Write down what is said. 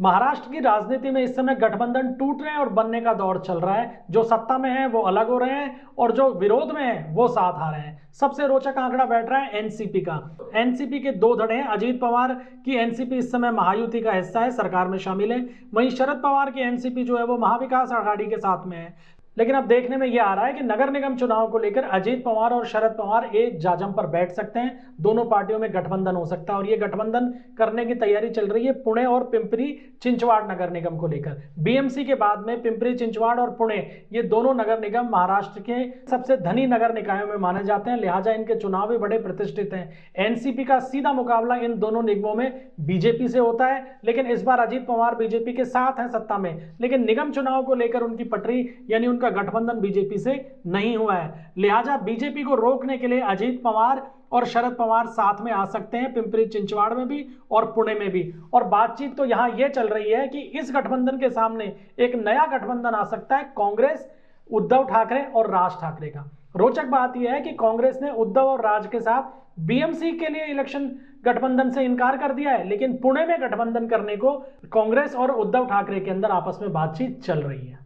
महाराष्ट्र की राजनीति में इस समय गठबंधन टूटने और बनने का दौर चल रहा है। जो सत्ता में है वो अलग हो रहे हैं और जो विरोध में है वो साथ आ रहे हैं। सबसे रोचक आंकड़ा बैठ रहा है एनसीपी का। एनसीपी के दो धड़े हैं। अजीत पवार की एनसीपी इस समय महायुति का हिस्सा है, सरकार में शामिल है। वहीं शरद पवार की एनसीपी जो है वो महाविकास आघाड़ी के साथ में है। लेकिन अब देखने में यह आ रहा है कि नगर निगम चुनाव को लेकर अजीत पवार और शरद पवार एक जाजम पर बैठ सकते हैं। दोनों पार्टियों में गठबंधन हो सकता है और ये गठबंधन करने की तैयारी चल रही है पुणे और पिंपरी चिंचवाड़ नगर निगम को लेकर। बीएमसी के बाद में पिंपरी चिंचवाड़ और पुणे, ये दोनों नगर निगम महाराष्ट्र के सबसे धनी नगर निकायों में माने जाते हैं, लिहाजा इनके चुनाव भी बड़े प्रतिष्ठित हैं। एनसीपी का सीधा मुकाबला इन दोनों निगमों में बीजेपी से होता है, लेकिन इस बार अजीत पवार बीजेपी के साथ हैं सत्ता में, लेकिन निगम चुनाव को लेकर उनकी पटरी यानी उनका गठबंधन बीजेपी से नहीं हुआ है। लिहाजा बीजेपी को रोकने के लिए अजीत पवार और शरद पवार साथ में आ सकते हैं, पिंपरी चिंचवाड़ में भी और पुणे में भी। और बातचीत तो यहां यह चल रही है कि इस गठबंधन के सामने एक नया गठबंधन आ सकता है, कांग्रेस, उद्धव ठाकरे और राज ठाकरे का। रोचक बात यह है कि कांग्रेस ने उद्धव और राज के साथ बीएमसी के लिए इलेक्शन गठबंधन से इनकार कर दिया है, लेकिन पुणे में गठबंधन करने को कांग्रेस और उद्धव ठाकरे के अंदर आपस में बातचीत चल रही है।